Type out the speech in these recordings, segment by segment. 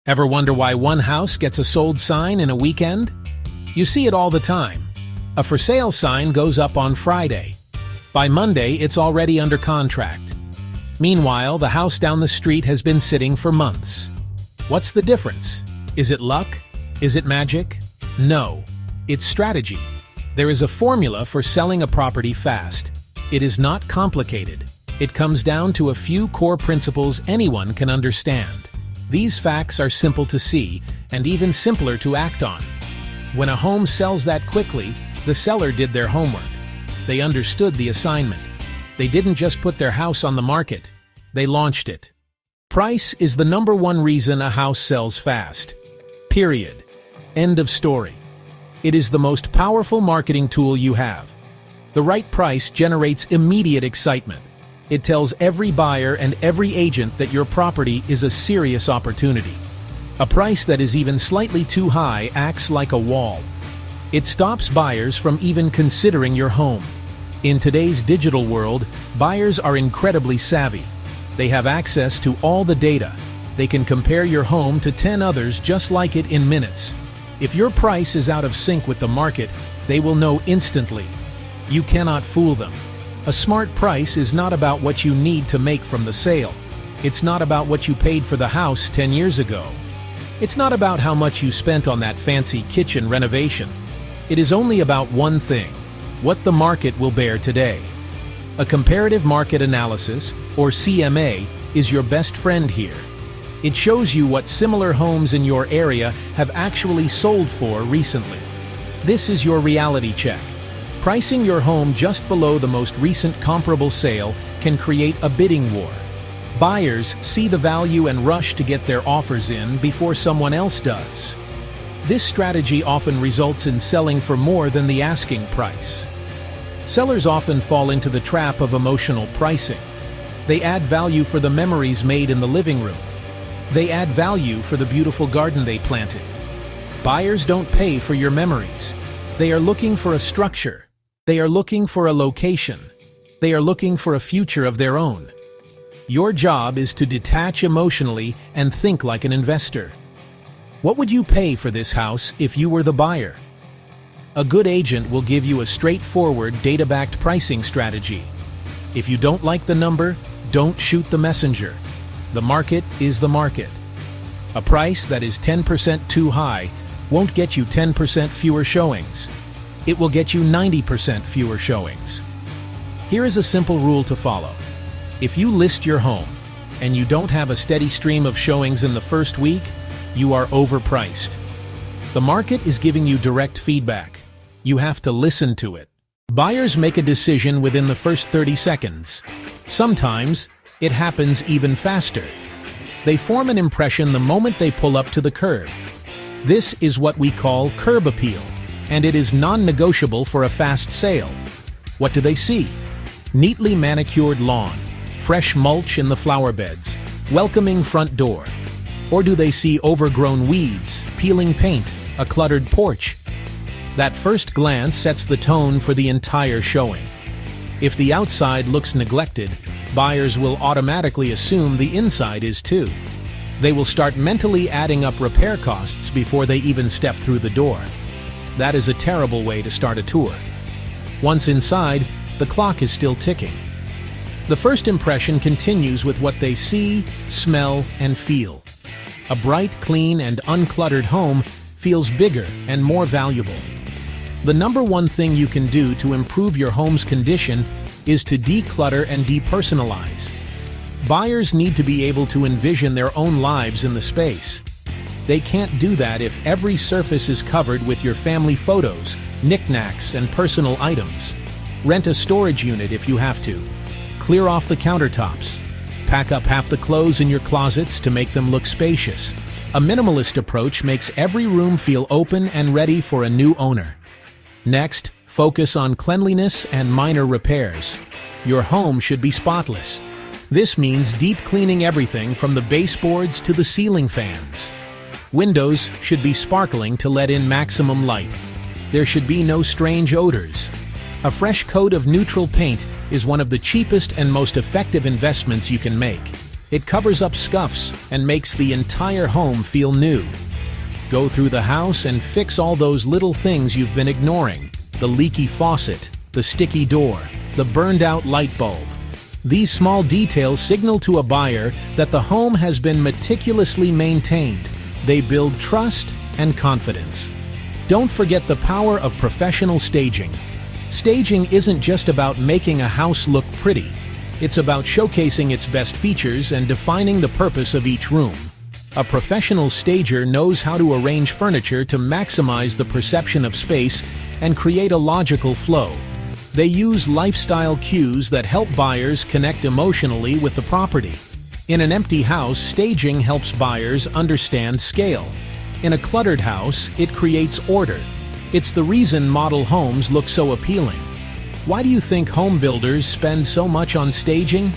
Ever wonder why one house gets a sold sign in a weekend? You see it all the time. A for sale sign goes up on Friday. By Monday, it's already under contract. Meanwhile, the house down the street has been sitting for months. What's the difference? Is it luck? Is it magic? No, it's strategy. There is a formula for selling a property fast. It is not complicated. It comes down to a few core principles anyone can understand. These facts are simple to see and even simpler to act on. When a home sells that quickly, the seller did their homework. They understood the assignment. They didn't just put their house on the market. They launched it. Price is the number one reason a house sells fast. Period. End of story. It is the most powerful marketing tool you have. The right price generates immediate excitement. It tells every buyer and every agent that your property is a serious opportunity. A price that is even slightly too high acts like a wall. It stops buyers from even considering your home. In today's digital world, buyers are incredibly savvy. They have access to all the data. They can compare your home to 10 others just like it in minutes. If your price is out of sync with the market, they will know instantly. You cannot fool them. A smart price is not about what you need to make from the sale. It's not about what you paid for the house 10 years ago. It's not about how much you spent on that fancy kitchen renovation. It is only about one thing: what the market will bear today. A comparative market analysis, or CMA, is your best friend here. It shows you what similar homes in your area have actually sold for recently. This is your reality check. Pricing your home just below the most recent comparable sale can create a bidding war. Buyers see the value and rush to get their offers in before someone else does. This strategy often results in selling for more than the asking price. Sellers often fall into the trap of emotional pricing. They add value for the memories made in the living room. They add value for the beautiful garden they planted. Buyers don't pay for your memories. They are looking for a structure. They are looking for a location. They are looking for a future of their own. Your job is to detach emotionally and think like an investor. What would you pay for this house if you were the buyer? A good agent will give you a straightforward, data-backed pricing strategy. If you don't like the number, don't shoot the messenger. The market is the market. A price that is 10% too high won't get you 10% fewer showings. It will get you 90% fewer showings. Here is a simple rule to follow. If you list your home and you don't have a steady stream of showings in the first week, you are overpriced. The market is giving you direct feedback. You have to listen to it. Buyers make a decision within the first 30 seconds. Sometimes, it happens even faster. They form an impression the moment they pull up to the curb. This is what we call curb appeal, and it is non-negotiable for a fast sale. What do they see? Neatly manicured lawn, fresh mulch in the flower beds, welcoming front door. Or do they see overgrown weeds, peeling paint, a cluttered porch? That first glance sets the tone for the entire showing. If the outside looks neglected, buyers will automatically assume the inside is too. They will start mentally adding up repair costs before they even step through the door. That is a terrible way to start a tour. Once inside, the clock is still ticking. The first impression continues with what they see, smell, and feel. A bright, clean, and uncluttered home feels bigger and more valuable. The number one thing you can do to improve your home's condition is to declutter and depersonalize. Buyers need to be able to envision their own lives in the space. They can't do that if every surface is covered with your family photos, knickknacks, and personal items. Rent a storage unit if you have to. Clear off the countertops. Pack up half the clothes in your closets to make them look spacious. A minimalist approach makes every room feel open and ready for a new owner. Next, focus on cleanliness and minor repairs. Your home should be spotless. This means deep cleaning everything from the baseboards to the ceiling fans. Windows should be sparkling to let in maximum light. There should be no strange odors. A fresh coat of neutral paint is one of the cheapest and most effective investments you can make. It covers up scuffs and makes the entire home feel new. Go through the house and fix all those little things you've been ignoring. The leaky faucet, the sticky door, the burned-out light bulb. These small details signal to a buyer that the home has been meticulously maintained. They build trust and confidence. Don't forget the power of professional staging. Staging isn't just about making a house look pretty. It's about showcasing its best features and defining the purpose of each room. A professional stager knows how to arrange furniture to maximize the perception of space and create a logical flow. They use lifestyle cues that help buyers connect emotionally with the property. In an empty house, staging helps buyers understand scale. In a cluttered house, it creates order. It's the reason model homes look so appealing. Why do you think home builders spend so much on staging?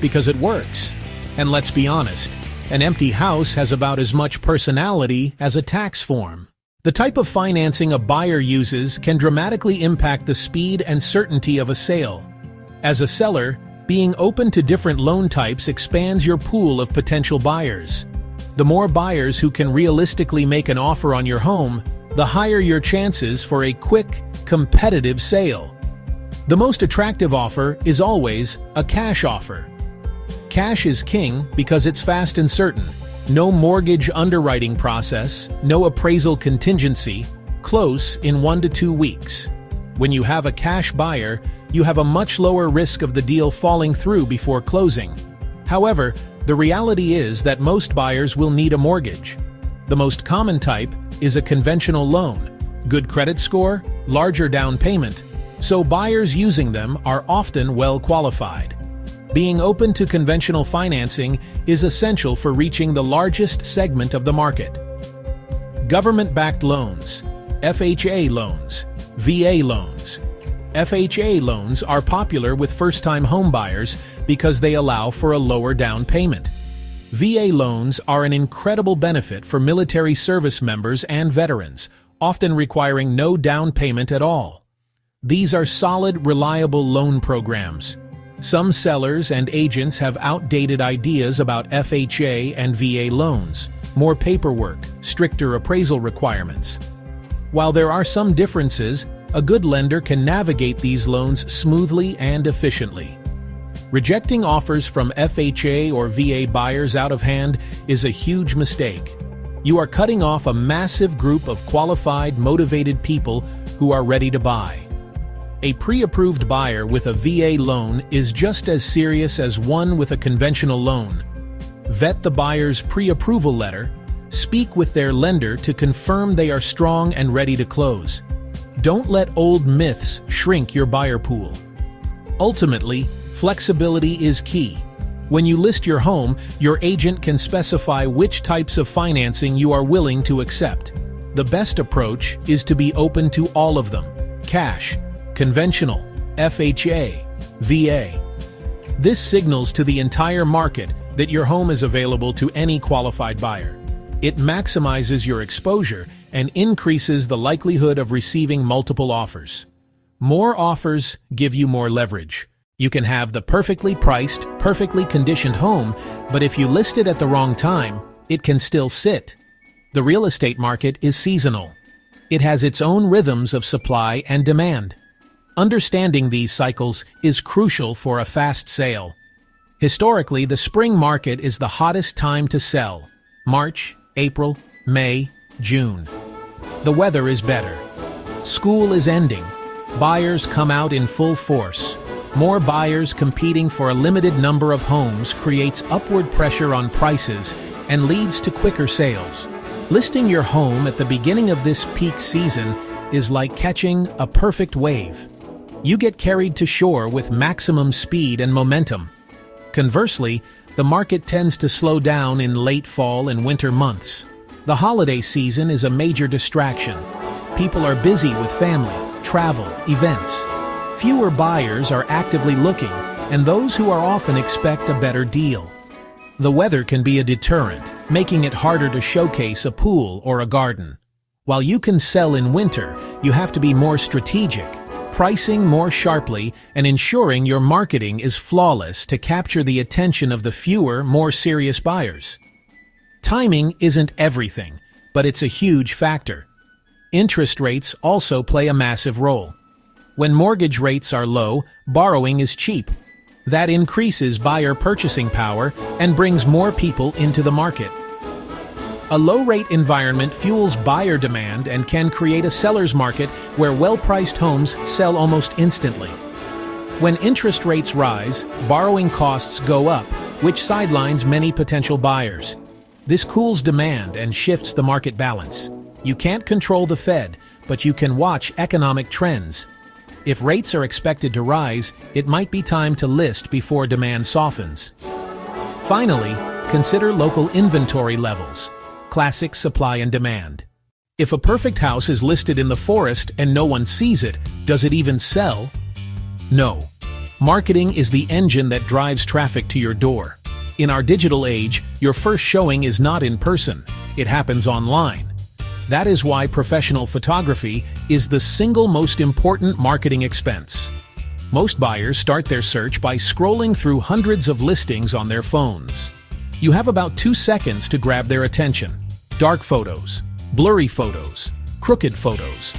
Because it works. And let's be honest, an empty house has about as much personality as a tax form. The type of financing a buyer uses can dramatically impact the speed and certainty of a sale. As a seller, being open to different loan types expands your pool of potential buyers. The more buyers who can realistically make an offer on your home, the higher your chances for a quick, competitive sale. The most attractive offer is always a cash offer. Cash is king because it's fast and certain. No mortgage underwriting process, no appraisal contingency, close in 1 to 2 weeks. When you have a cash buyer, you have a much lower risk of the deal falling through before closing. However, the reality is that most buyers will need a mortgage. The most common type is a conventional loan, good credit score, larger down payment, so buyers using them are often well qualified. Being open to conventional financing is essential for reaching the largest segment of the market. Government-backed loans, FHA loans, VA loans. FHA loans are popular with first-time home buyers because they allow for a lower down payment. VA loans are an incredible benefit for military service members and veterans, often requiring no down payment at all. These are solid, reliable loan programs. Some sellers and agents have outdated ideas about FHA and VA loans, more paperwork, stricter appraisal requirements. While there are some differences, a good lender can navigate these loans smoothly and efficiently. Rejecting offers from FHA or VA buyers out of hand is a huge mistake. You are cutting off a massive group of qualified, motivated people who are ready to buy. A pre-approved buyer with a VA loan is just as serious as one with a conventional loan. Vet the buyer's pre-approval letter. Speak with their lender to confirm they are strong and ready to close. Don't let old myths shrink your buyer pool. Ultimately, flexibility is key. When you list your home, your agent can specify which types of financing you are willing to accept. The best approach is to be open to all of them: cash, conventional, FHA, VA. This signals to the entire market that your home is available to any qualified buyer. It maximizes your exposure and increases the likelihood of receiving multiple offers. More offers give you more leverage. You can have the perfectly priced, perfectly conditioned home, but if you list it at the wrong time, it can still sit. The real estate market is seasonal. It has its own rhythms of supply and demand. Understanding these cycles is crucial for a fast sale. Historically, the spring market is the hottest time to sell. March, April, May, June. The weather is better. School is ending. Buyers come out in full force. More buyers competing for a limited number of homes creates upward pressure on prices and leads to quicker sales. Listing your home at the beginning of this peak season is like catching a perfect wave. You get carried to shore with maximum speed and momentum. Conversely, the market tends to slow down in late fall and winter months. The holiday season is a major distraction. People are busy with family, travel, events. Fewer buyers are actively looking, and those who are often expect a better deal. The weather can be a deterrent, making it harder to showcase a pool or a garden. While you can sell in winter, you have to be more strategic. pricing more sharply, and ensuring your marketing is flawless to capture the attention of the fewer, more serious buyers. Timing isn't everything, but it's a huge factor. Interest rates also play a massive role. When mortgage rates are low, borrowing is cheap. That increases buyer purchasing power and brings more people into the market. A low-rate environment fuels buyer demand and can create a seller's market where well-priced homes sell almost instantly. When interest rates rise, borrowing costs go up, which sidelines many potential buyers. This cools demand and shifts the market balance. You can't control the Fed, but you can watch economic trends. If rates are expected to rise, it might be time to list before demand softens. Finally, consider local inventory levels. Classic supply and demand. If a perfect house is listed in the forest and no one sees it, does it even sell? No. Marketing is the engine that drives traffic to your door. In our digital age, your first showing is not in person. It happens online. That is why professional photography is the single most important marketing expense. Most buyers start their search by scrolling through hundreds of listings on their phones. You have about 2 seconds to grab their attention. Dark photos, blurry photos, crooked photos,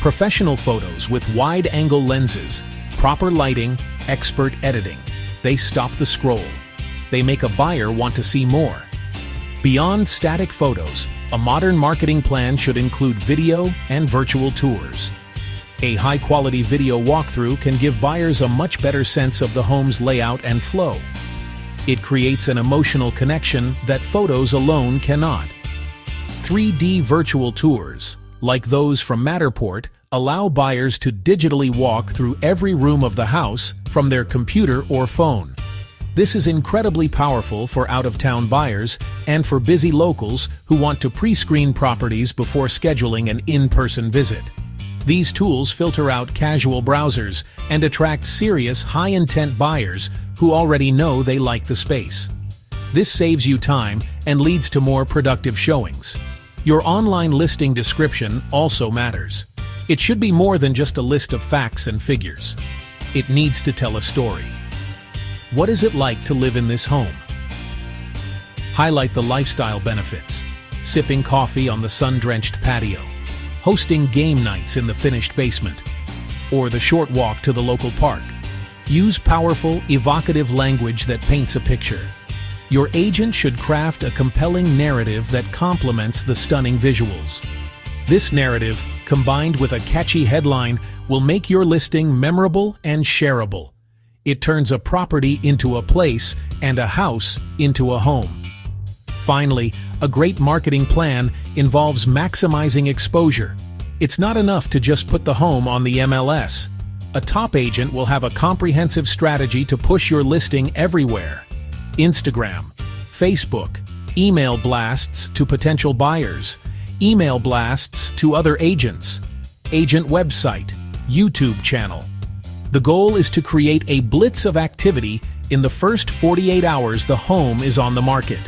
professional photos with wide-angle lenses, proper lighting, expert editing. They stop the scroll. They make a buyer want to see more. Beyond static photos, a modern marketing plan should include video and virtual tours. A high-quality video walkthrough can give buyers a much better sense of the home's layout and flow. It creates an emotional connection that photos alone cannot. 3D virtual tours, like those from Matterport, allow buyers to digitally walk through every room of the house from their computer or phone. This is incredibly powerful for out-of-town buyers and for busy locals who want to pre-screen properties before scheduling an in-person visit. These tools filter out casual browsers and attract serious, high-intent buyers who already know they like the space. This saves you time and leads to more productive showings. Your online listing description also matters. It should be more than just a list of facts and figures. It needs to tell a story. What is it like to live in this home? Highlight the lifestyle benefits. Sipping coffee on the sun-drenched patio, hosting game nights in the finished basement, or the short walk to the local park. Use powerful, evocative language that paints a picture. Your agent should craft a compelling narrative that complements the stunning visuals. This narrative, combined with a catchy headline, will make your listing memorable and shareable. It turns a property into a place and a house into a home. Finally, a great marketing plan involves maximizing exposure. It's not enough to just put the home on the MLS. A top agent will have a comprehensive strategy to push your listing everywhere. Instagram, Facebook, email blasts to potential buyers, email blasts to other agents, agent website, YouTube channel. The goal is to create a blitz of activity in the first 48 hours the home is on the market.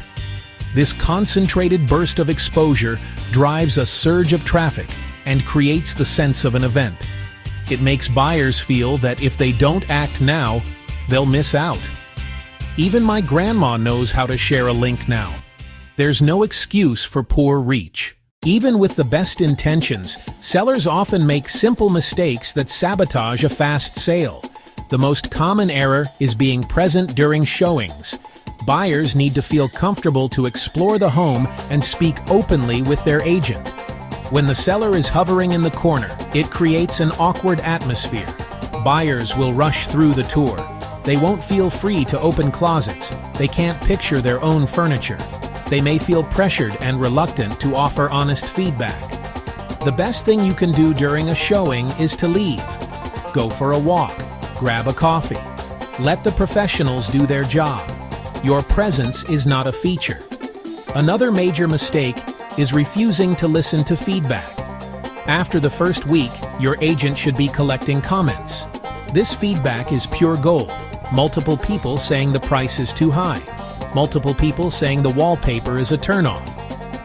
This concentrated burst of exposure drives a surge of traffic and creates the sense of an event. It makes buyers feel that if they don't act now, they'll miss out. Even my grandma knows how to share a link now. There's no excuse for poor reach. Even with the best intentions, sellers often make simple mistakes that sabotage a fast sale. The most common error is being present during showings. Buyers need to feel comfortable to explore the home and speak openly with their agent. When the seller is hovering in the corner, it creates an awkward atmosphere. Buyers will rush through the tour. They won't feel free to open closets. They can't picture their own furniture. They may feel pressured and reluctant to offer honest feedback. The best thing you can do during a showing is to leave. Go for a walk. Grab a coffee. Let the professionals do their job. Your presence is not a feature. Another major mistake is refusing to listen to feedback. After the first week, your agent should be collecting comments. This feedback is pure gold. Multiple people saying the price is too high. Multiple people saying the wallpaper is a turnoff.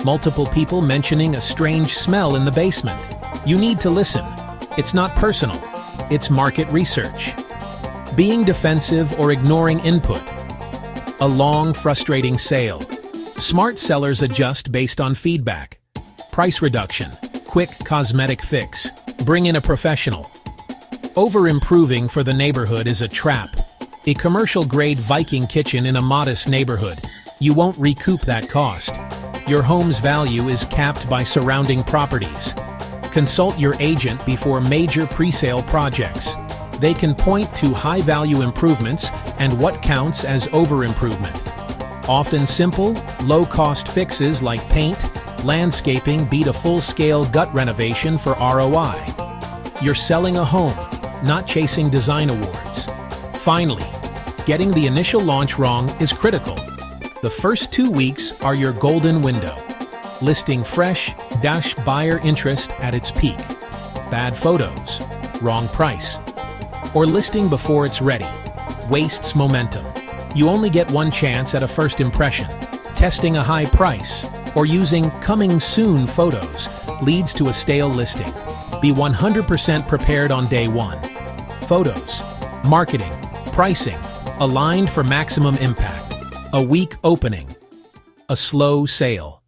Multiple people mentioning a strange smell in the basement. You need to listen. It's not personal. It's market research. Being defensive or ignoring input. A long, frustrating sale. Smart sellers adjust based on feedback. Price reduction. Quick cosmetic fix. Bring in a professional. Over-improving for the neighborhood is a trap. A commercial-grade Viking kitchen in a modest neighborhood. You won't recoup that cost. Your home's value is capped by surrounding properties. Consult your agent before major pre-sale projects. They can point to high-value improvements and what counts as over-improvement. Often simple, low-cost fixes like paint, landscaping beat a full-scale gut renovation for ROI. You're selling a home, not chasing design awards. Finally, getting the initial launch wrong is critical. The first 2 weeks are your golden window. Listing fresh, buyer interest at its peak. Bad photos, wrong price. Or listing before it's ready. Wastes momentum. You only get one chance at a first impression. Testing a high price or using coming soon photos leads to a stale listing. Be 100% prepared on day one. Photos, marketing, pricing, aligned for maximum impact. A weak opening. A slow sale.